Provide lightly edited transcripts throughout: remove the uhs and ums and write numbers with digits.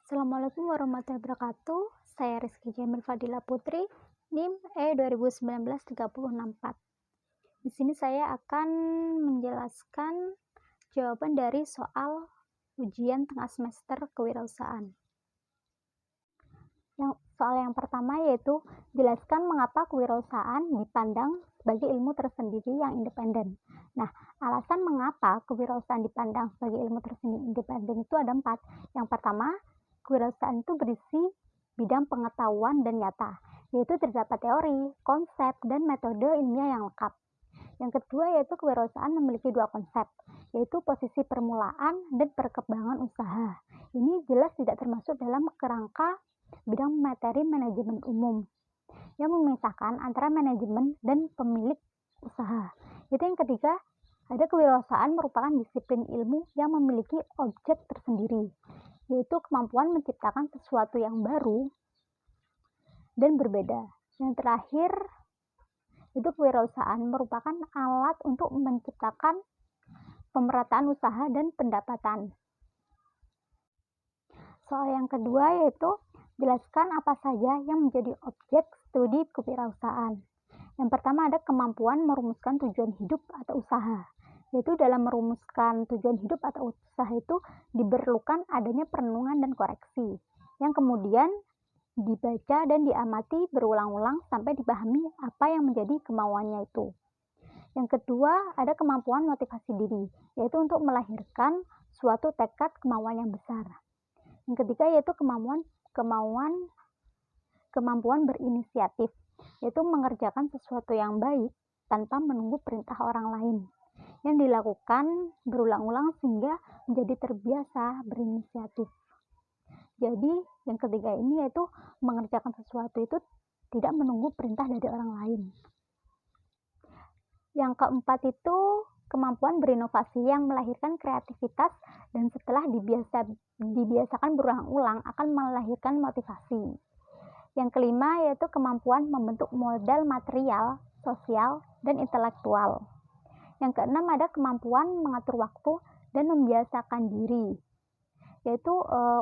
Assalamualaikum warahmatullahi wabarakatuh. Saya Rizky Jamil Fadila Putri, NIM E2019-3064. Di sini saya akan menjelaskan jawaban dari soal ujian tengah semester kewirausahaan. Soal yang pertama yaitu jelaskan mengapa kewirausahaan dipandang sebagai ilmu tersendiri yang independen. Nah, alasan mengapa kewirausahaan dipandang sebagai ilmu tersendiri independen itu ada 4. Yang pertama, kewirausahaan itu berisi bidang pengetahuan dan nyata, yaitu terdapat teori, konsep, dan metode ilmiah yang lengkap. Yang kedua yaitu kewirausahaan memiliki 2 konsep, yaitu posisi permulaan dan perkembangan usaha. Ini jelas tidak termasuk dalam kerangka bidang materi manajemen umum yang memisahkan antara manajemen dan pemilik usaha. Itu yang ketiga, ada kewirausahaan merupakan disiplin ilmu yang memiliki objek tersendiri, yaitu kemampuan menciptakan sesuatu yang baru dan berbeda. Yang terakhir, itu kewirausahaan merupakan alat untuk menciptakan pemerataan usaha dan pendapatan. Soal yang kedua yaitu jelaskan apa saja yang menjadi objek studi kewirausahaan. Yang pertama ada kemampuan merumuskan tujuan hidup atau usaha. Yaitu dalam merumuskan tujuan hidup atau usaha itu diperlukan adanya perenungan dan koreksi, yang kemudian dibaca dan diamati berulang-ulang sampai dipahami apa yang menjadi kemauannya itu. Yang kedua, ada kemampuan motivasi diri, yaitu untuk melahirkan suatu tekad kemauan yang besar. Yang ketiga yaitu kemampuan berinisiatif, yaitu mengerjakan sesuatu yang baik tanpa menunggu perintah orang lain, yang dilakukan berulang-ulang sehingga menjadi terbiasa berinisiatif. Jadi yang ketiga ini yaitu mengerjakan sesuatu itu tidak menunggu perintah dari orang lain. Yang keempat itu kemampuan berinovasi yang melahirkan kreativitas dan setelah dibiasakan berulang-ulang akan melahirkan motivasi. Yang kelima yaitu kemampuan membentuk modal material, sosial, dan intelektual. Yang keenam ada kemampuan mengatur waktu dan membiasakan diri, yaitu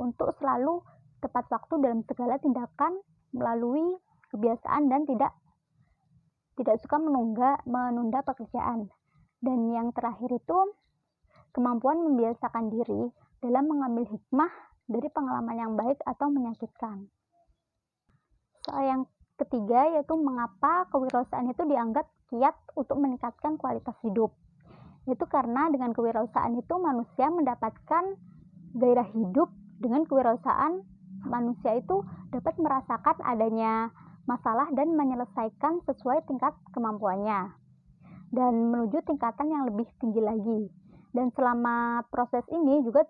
untuk selalu tepat waktu dalam segala tindakan melalui kebiasaan dan tidak suka menunda pekerjaan. Dan yang terakhir itu kemampuan membiasakan diri dalam mengambil hikmah dari pengalaman yang baik atau menyakitkan. Soal yang ketiga yaitu mengapa kewirausahaan itu dianggap kiat untuk meningkatkan kualitas hidup. Itu karena dengan kewirausahaan itu manusia mendapatkan gairah hidup. Dengan kewirausahaan manusia itu dapat merasakan adanya masalah dan menyelesaikan sesuai tingkat kemampuannya dan menuju tingkatan yang lebih tinggi lagi. Dan selama proses ini juga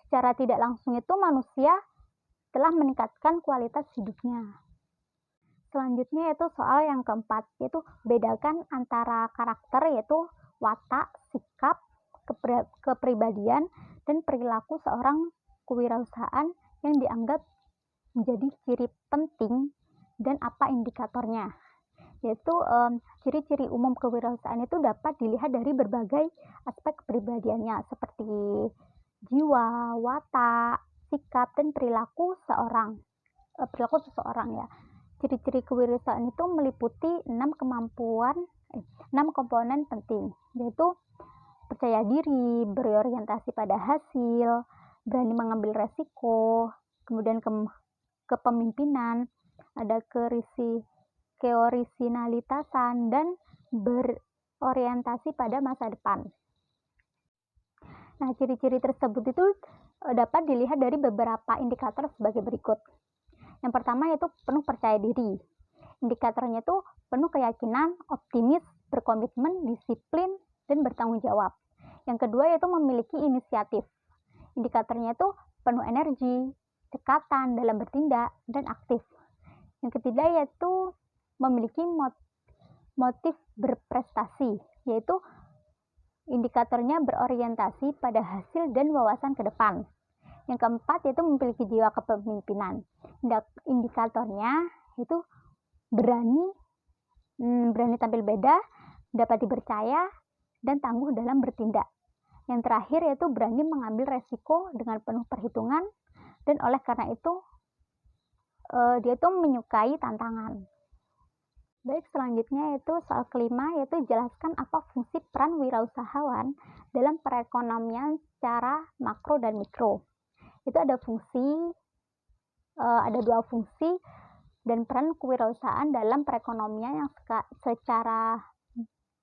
secara tidak langsung itu manusia telah meningkatkan kualitas hidupnya. Selanjutnya yaitu soal yang keempat, yaitu bedakan antara karakter yaitu watak, sikap, kepribadian, dan perilaku seorang kewirausahaan yang dianggap menjadi ciri penting dan apa indikatornya. Yaitu ciri-ciri umum kewirausahaan itu dapat dilihat dari berbagai aspek kepribadiannya seperti jiwa, watak, sikap, dan perilaku seseorang ya. Ciri-ciri kewirausahaan itu meliputi 6 komponen penting, yaitu percaya diri, berorientasi pada hasil, berani mengambil resiko, kemudian kepemimpinan, ada keorisinalitasan, dan berorientasi pada masa depan. Nah, ciri-ciri tersebut itu dapat dilihat dari beberapa indikator sebagai berikut. Yang pertama yaitu penuh percaya diri. Indikatornya itu penuh keyakinan, optimis, berkomitmen, disiplin, dan bertanggung jawab. Yang kedua yaitu memiliki inisiatif. Indikatornya itu penuh energi, cekatan dalam bertindak, dan aktif. Yang ketiga yaitu memiliki motif berprestasi, yaitu indikatornya berorientasi pada hasil dan wawasan ke depan. Yang keempat yaitu memiliki jiwa kepemimpinan. Indikatornya itu berani tampil beda, dapat dipercaya, dan tangguh dalam bertindak. Yang terakhir yaitu berani mengambil resiko dengan penuh perhitungan, dan oleh karena itu dia tuh menyukai tantangan. Baik, selanjutnya yaitu soal kelima, yaitu jelaskan apa fungsi peran wirausahawan dalam perekonomian secara makro dan mikro. Itu ada dua fungsi dan peran kewirausahaan dalam perekonomian yang secara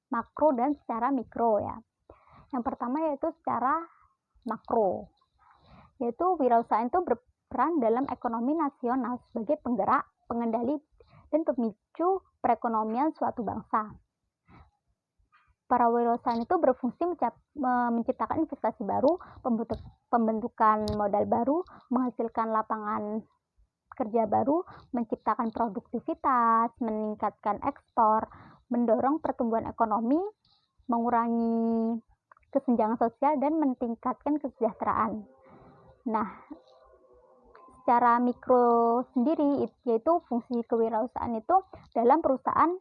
makro dan secara mikro ya. Yang pertama yaitu secara makro, yaitu wirausahaan itu berperan dalam ekonomi nasional sebagai penggerak, pengendali, dan pemicu perekonomian suatu bangsa. Para wirausahaan itu berfungsi menciptakan investasi baru, pembentukan modal baru, menghasilkan lapangan kerja baru, menciptakan produktivitas, meningkatkan ekspor, mendorong pertumbuhan ekonomi, mengurangi kesenjangan sosial, dan meningkatkan kesejahteraan. Nah, secara mikro sendiri, yaitu fungsi kewirausahaan itu dalam perusahaan,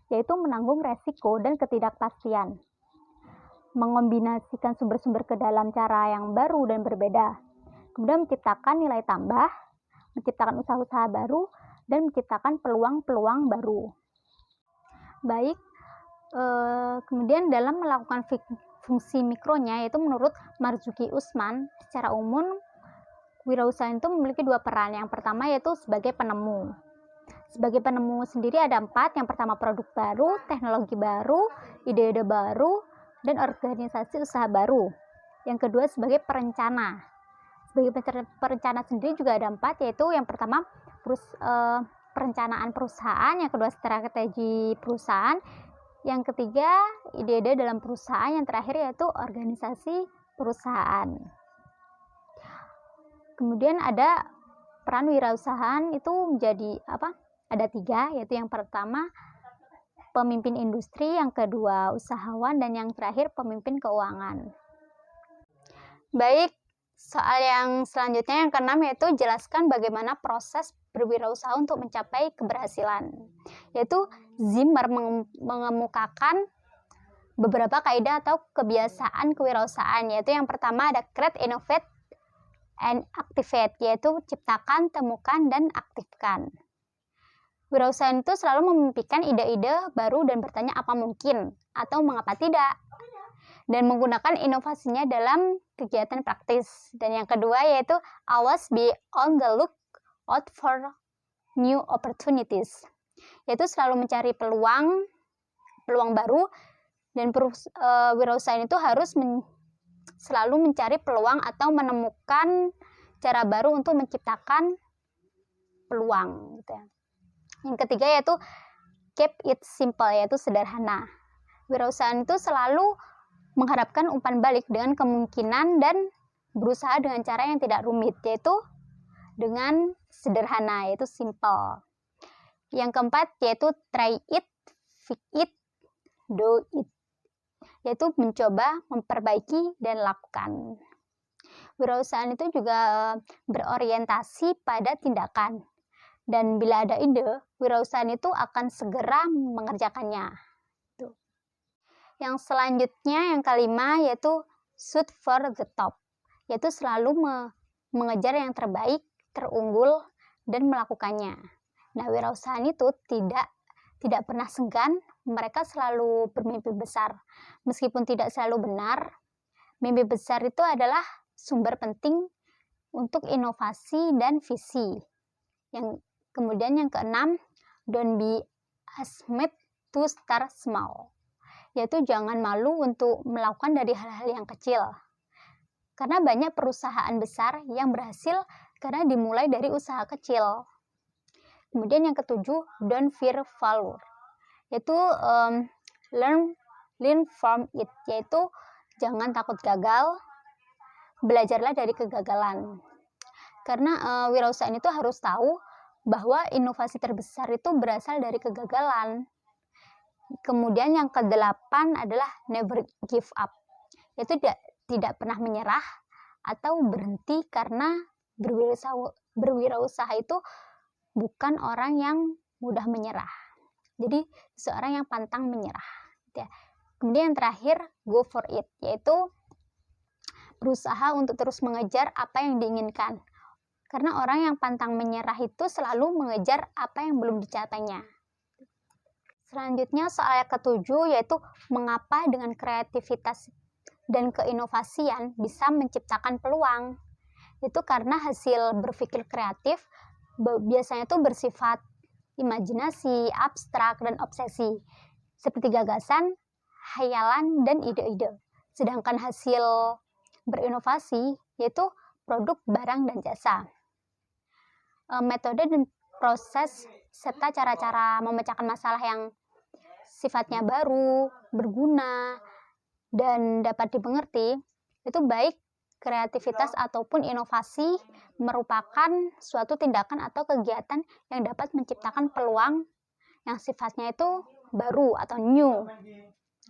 yaitu menanggung resiko dan ketidakpastian, mengombinasikan sumber-sumber ke dalam cara yang baru dan berbeda, kemudian menciptakan nilai tambah, menciptakan usaha-usaha baru, dan menciptakan peluang-peluang baru. Baik, kemudian dalam melakukan fungsi mikronya, yaitu menurut Marzuki Usman, secara umum wirausahaan itu memiliki dua peran. Yang pertama yaitu sebagai penemu. Sebagai penemu sendiri ada 4. Yang pertama produk baru, teknologi baru, ide-ide baru, dan organisasi usaha baru. Yang kedua sebagai perencana. Sebagai perencana sendiri juga ada 4, yaitu yang pertama perencanaan perusahaan, yang kedua strategi perusahaan, yang ketiga ide-ide dalam perusahaan, yang terakhir yaitu organisasi perusahaan. Kemudian ada peran wirausahaan itu menjadi ada 3, yaitu yang pertama pemimpin industri, yang kedua usahawan, dan yang terakhir pemimpin keuangan. Baik, soal yang selanjutnya yang ke-6 yaitu jelaskan bagaimana proses berwirausaha untuk mencapai keberhasilan. Yaitu Zimmer mengemukakan beberapa kaidah atau kebiasaan kewirausahaan, yaitu yang pertama ada create, innovate, and activate, yaitu ciptakan, temukan, dan aktifkan. Wirausahaan itu selalu memimpikan ide-ide baru dan bertanya apa mungkin atau mengapa tidak, dan menggunakan inovasinya dalam kegiatan praktis. Dan yang kedua yaitu always be on the lookout for new opportunities, yaitu selalu mencari peluang baru, dan wirausahaan itu harus selalu mencari peluang atau menemukan cara baru untuk menciptakan peluang gitu ya. Yang ketiga yaitu keep it simple, yaitu sederhana. Wirausahaan itu selalu mengharapkan umpan balik dengan kemungkinan dan berusaha dengan cara yang tidak rumit, yaitu dengan sederhana, yaitu simple. Yang keempat yaitu try it, fix it, do it, yaitu mencoba, memperbaiki, dan lakukan. Wirausahaan itu juga berorientasi pada tindakan, dan bila ada ide, wirausahaan itu akan segera mengerjakannya. Yang selanjutnya yang kelima yaitu shoot for the top, yaitu selalu mengejar yang terbaik, terunggul, dan melakukannya. Nah, wirausahaan itu tidak pernah segan, mereka selalu bermimpi besar. Meskipun tidak selalu benar, mimpi besar itu adalah sumber penting untuk inovasi dan visi. Kemudian yang keenam, don't be ashamed to start small, yaitu jangan malu untuk melakukan dari hal-hal yang kecil. Karena banyak perusahaan besar yang berhasil karena dimulai dari usaha kecil. Kemudian yang ketujuh, don't fear failure, yaitu learn from it, yaitu jangan takut gagal, belajarlah dari kegagalan. Karena wirausahaan itu harus tahu bahwa inovasi terbesar itu berasal dari kegagalan. Kemudian yang ke-8 adalah never give up, yaitu tidak pernah menyerah atau berhenti, karena berwirausaha itu bukan orang yang mudah menyerah. Jadi seorang yang pantang menyerah. Ya. Kemudian yang terakhir, go for it, yaitu berusaha untuk terus mengejar apa yang diinginkan, Karena orang yang pantang menyerah itu selalu mengejar apa yang belum dicapainya. Selanjutnya soal yang ketujuh, yaitu mengapa dengan kreativitas dan keinovasian bisa menciptakan peluang. Itu karena hasil berpikir kreatif biasanya itu bersifat imajinasi, abstrak, dan obsesi, seperti gagasan, hayalan, dan ide-ide. Sedangkan hasil berinovasi yaitu produk, barang, dan jasa. Metode dan proses serta cara-cara memecahkan masalah yang sifatnya baru, berguna, dan dapat dimengerti, itu baik kreativitas ataupun inovasi merupakan suatu tindakan atau kegiatan yang dapat menciptakan peluang yang sifatnya itu baru atau new.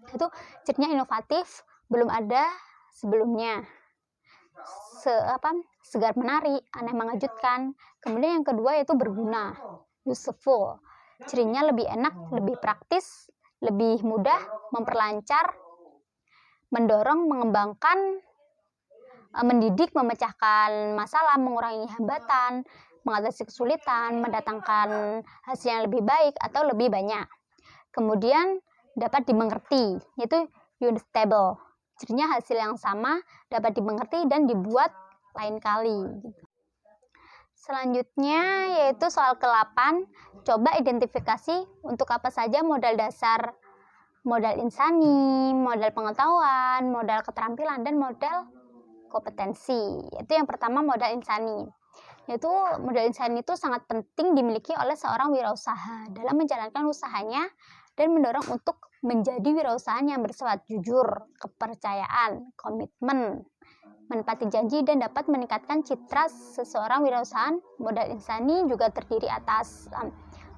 Itu cirinya inovatif, belum ada sebelumnya. Segar menarik, aneh mengejutkan. Kemudian yang kedua yaitu berguna, useful. Cirinya lebih enak, lebih praktis, lebih mudah, memperlancar, mendorong, mengembangkan, mendidik, memecahkan masalah, mengurangi hambatan, mengatasi kesulitan, mendatangkan hasil yang lebih baik atau lebih banyak. Kemudian dapat dimengerti, yaitu understandable. Cirinya hasil yang sama dapat dimengerti dan dibuat lain kali. Selanjutnya yaitu soal ke-8, coba identifikasi untuk apa saja modal dasar, modal insani, modal pengetahuan, modal keterampilan, dan modal kompetensi. Itu yang pertama, modal insani. Yaitu modal insani itu sangat penting dimiliki oleh seorang wirausaha dalam menjalankan usahanya dan mendorong untuk menjadi wirausaha yang bersifat jujur, kepercayaan, komitmen, menepati janji, dan dapat meningkatkan citra seseorang wirausaha. Modal insani juga terdiri atas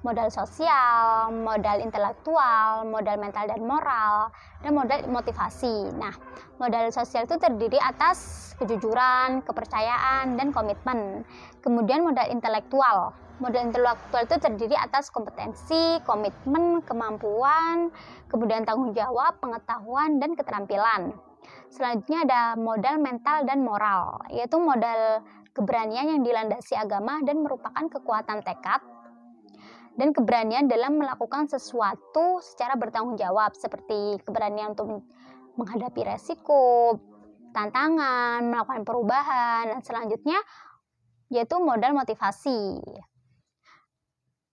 modal sosial, modal intelektual, modal mental dan moral, dan modal motivasi. Nah, modal sosial itu terdiri atas kejujuran, kepercayaan, dan komitmen. Kemudian modal intelektual. Modal intelektual itu terdiri atas kompetensi, komitmen, kemampuan, kemudian tanggung jawab, pengetahuan, dan keterampilan. Selanjutnya ada modal mental dan moral, yaitu modal keberanian yang dilandasi agama dan merupakan kekuatan tekad dan keberanian dalam melakukan sesuatu secara bertanggung jawab, seperti keberanian untuk menghadapi resiko, tantangan, melakukan perubahan. Dan selanjutnya yaitu modal motivasi.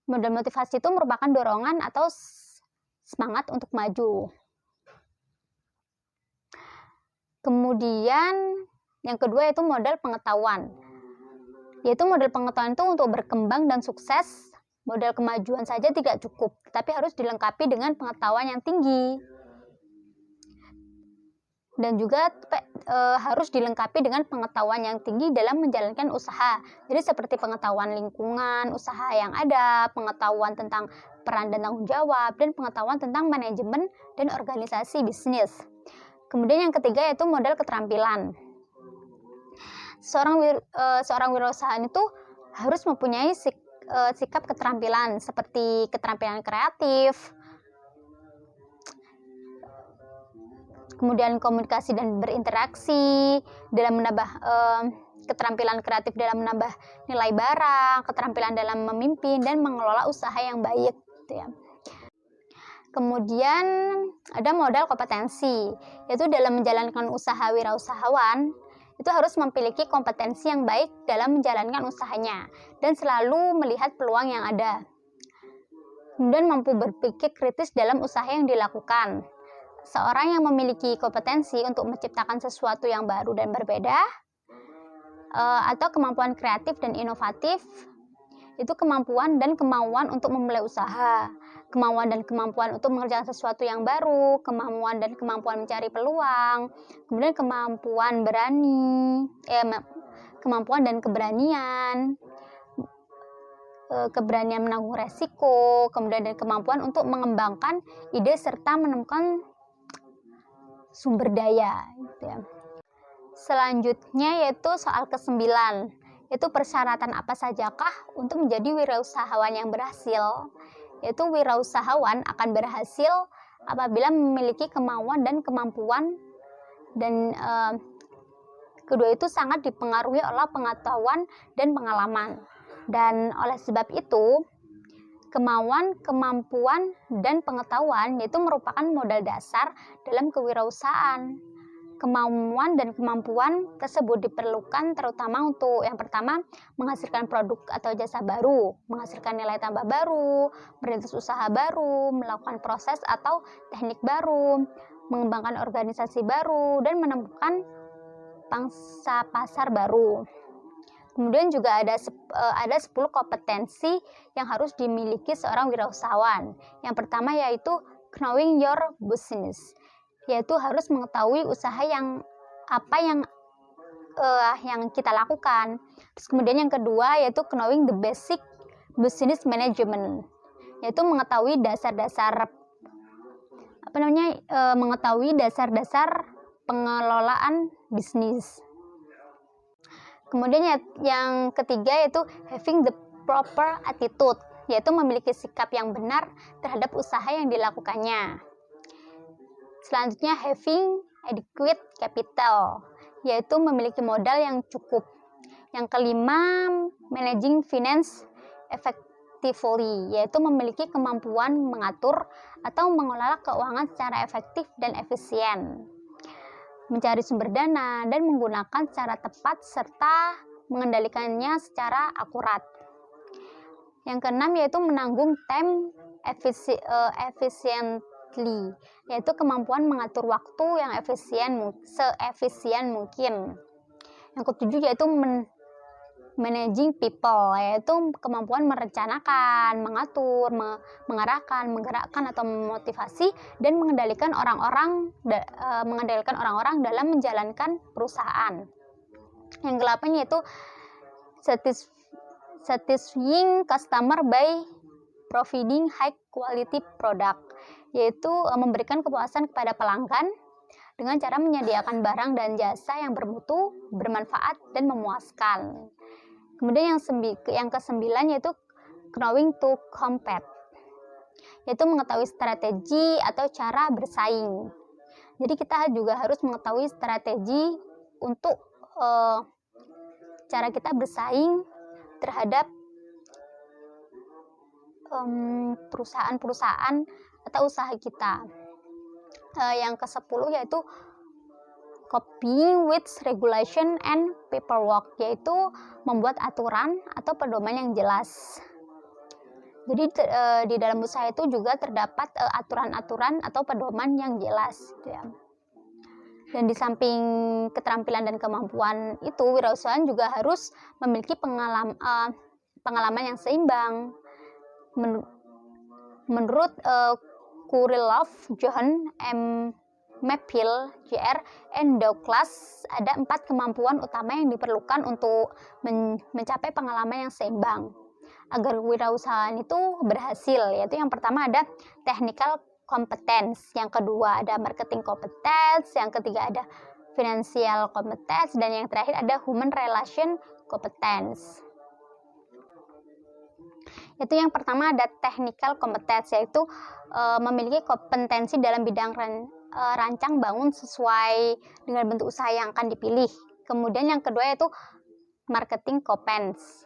Modal motivasi itu merupakan dorongan atau semangat untuk maju. Kemudian yang kedua yaitu modal pengetahuan. Yaitu modal pengetahuan itu untuk berkembang dan sukses. Modal kemajuan saja tidak cukup, tapi harus dilengkapi dengan pengetahuan yang tinggi. Dan juga harus dilengkapi dengan pengetahuan yang tinggi dalam menjalankan usaha. Jadi seperti pengetahuan lingkungan, usaha yang ada, pengetahuan tentang peran dan tanggung jawab, dan pengetahuan tentang manajemen dan organisasi bisnis. Kemudian yang ketiga yaitu modal keterampilan. Seorang wirausahaan itu harus mempunyai sikap keterampilan seperti keterampilan kreatif, kemudian komunikasi dan berinteraksi, dalam menambah keterampilan kreatif dalam menambah nilai barang, keterampilan dalam memimpin dan mengelola usaha yang baik, gitu ya. Kemudian ada modal kompetensi, yaitu dalam menjalankan usaha wirausahawan itu harus memiliki kompetensi yang baik dalam menjalankan usahanya dan selalu melihat peluang yang ada. Kemudian mampu berpikir kritis dalam usaha yang dilakukan. Seorang yang memiliki kompetensi untuk menciptakan sesuatu yang baru dan berbeda, atau kemampuan kreatif dan inovatif, itu kemampuan dan kemauan untuk memulai usaha, kemauan dan kemampuan untuk mengerjakan sesuatu yang baru, kemampuan dan kemampuan mencari peluang, kemudian kemampuan dan keberanian, keberanian menanggung resiko, kemudian dan kemampuan untuk mengembangkan ide serta menemukan sumber daya, gitu ya. Selanjutnya yaitu soal ke-9, yaitu persyaratan apa sajakah untuk menjadi wirausahawan yang berhasil. Yaitu wirausahawan akan berhasil apabila memiliki kemauan dan kemampuan dan kedua itu sangat dipengaruhi oleh pengetahuan dan pengalaman. Dan oleh sebab itu, kemauan, kemampuan, dan pengetahuan yaitu merupakan modal dasar dalam kewirausahaan. Kemauan dan kemampuan tersebut diperlukan terutama untuk yang pertama, menghasilkan produk atau jasa baru, menghasilkan nilai tambah baru, merintis usaha baru, melakukan proses atau teknik baru, mengembangkan organisasi baru, dan menemukan pangsa pasar baru. Kemudian juga ada 10 kompetensi yang harus dimiliki seorang wirausahawan. Yang pertama yaitu knowing your business, yaitu harus mengetahui usaha yang kita lakukan. Terus kemudian yang kedua yaitu knowing the basic business management, yaitu mengetahui dasar-dasar pengelolaan bisnis. Kemudian yang ketiga yaitu having the proper attitude, yaitu memiliki sikap yang benar terhadap usaha yang dilakukannya. Selanjutnya having adequate capital, yaitu memiliki modal yang cukup. Yang kelima, managing finance effectively, yaitu memiliki kemampuan mengatur atau mengelola keuangan secara efektif dan efisien, mencari sumber dana dan menggunakan secara tepat serta mengendalikannya secara akurat. Yang keenam yaitu menanggung time efficiently, yaitu kemampuan mengatur waktu yang seefisien mungkin. Yang ketujuh yaitu managing people, yaitu kemampuan merencanakan, mengatur, mengarahkan, menggerakkan atau memotivasi dan mengendalikan orang-orang dalam menjalankan perusahaan. Yang ke-8 yaitu satisfying customer by providing high quality product, yaitu memberikan kepuasan kepada pelanggan dengan cara menyediakan barang dan jasa yang bermutu, bermanfaat dan memuaskan. Kemudian yang ke-9 yaitu knowing to compete, yaitu mengetahui strategi atau cara bersaing. Jadi kita juga harus mengetahui strategi untuk cara kita bersaing terhadap perusahaan-perusahaan atau usaha kita. Yang ke-10 yaitu complying with regulation and paperwork, yaitu membuat aturan atau pedoman yang jelas. Jadi di dalam usaha itu juga terdapat aturan-aturan atau pedoman yang jelas, gitu ya. Dan di samping keterampilan dan kemampuan itu, wirausahawan juga harus memiliki pengalaman yang seimbang. Menurut Kurilov, John M. Maple, Jr. and Douglas, ada 4 kemampuan utama yang diperlukan untuk mencapai pengalaman yang seimbang agar wirausahaan itu berhasil, yaitu yang pertama ada technical competence, yang kedua ada marketing competence, yang ketiga ada financial competence, dan yang terakhir ada human relation competence. Itu yang pertama ada technical competence, yaitu memiliki kompetensi dalam bidang rancang bangun sesuai dengan bentuk usaha yang akan dipilih. Kemudian yang kedua yaitu marketing competence,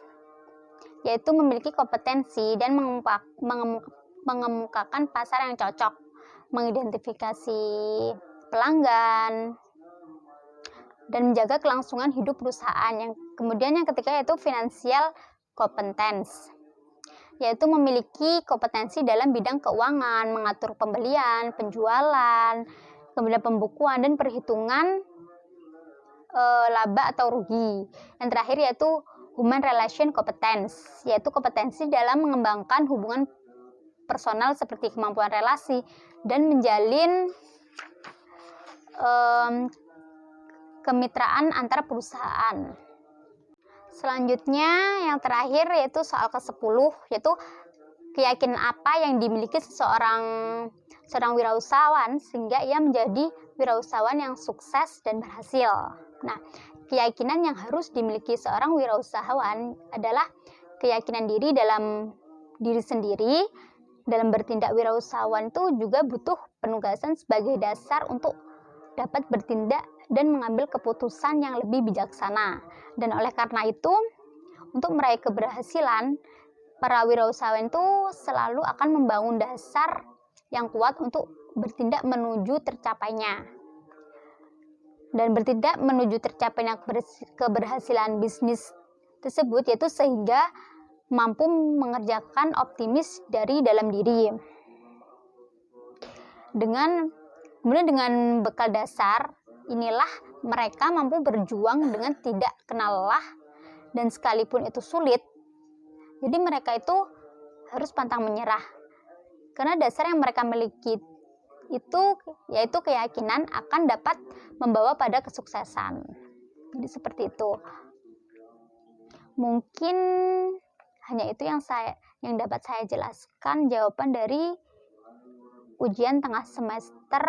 yaitu memiliki kompetensi dan mengemukakan pasar yang cocok, mengidentifikasi pelanggan, dan menjaga kelangsungan hidup perusahaan. Kemudian yang ketiga yaitu financial competence, yaitu memiliki kompetensi dalam bidang keuangan, mengatur pembelian, penjualan, kemudian pembukuan dan perhitungan laba atau rugi. Yang terakhir yaitu human relation competence, yaitu kompetensi dalam mengembangkan hubungan personal seperti kemampuan relasi dan menjalin kemitraan antar perusahaan. Selanjutnya yang terakhir yaitu soal ke-10, yaitu keyakinan apa yang dimiliki seorang wirausahawan sehingga ia menjadi wirausahawan yang sukses dan berhasil. Nah, keyakinan yang harus dimiliki seorang wirausahawan adalah keyakinan diri dalam diri sendiri. Dalam bertindak wirausahawan itu juga butuh penugasan sebagai dasar untuk dapat bertindak dan mengambil keputusan yang lebih bijaksana. Dan oleh karena itu, untuk meraih keberhasilan, para wirausahawan itu selalu akan membangun dasar yang kuat untuk bertindak menuju tercapainya. Dan bertindak menuju tercapainya keberhasilan bisnis tersebut, yaitu sehingga mampu mengerjakan optimis dari dalam diri. Kemudian dengan bekal dasar inilah mereka mampu berjuang dengan tidak kenal lelah, dan sekalipun itu sulit, jadi mereka itu harus pantang menyerah, karena dasar yang mereka miliki itu yaitu keyakinan akan dapat membawa pada kesuksesan. Jadi seperti itu. Mungkin hanya itu yang dapat saya jelaskan jawaban dari ujian tengah semester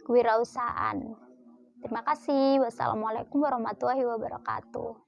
kewirausahaan. Terima kasih. Wassalamualaikum warahmatullahi wabarakatuh.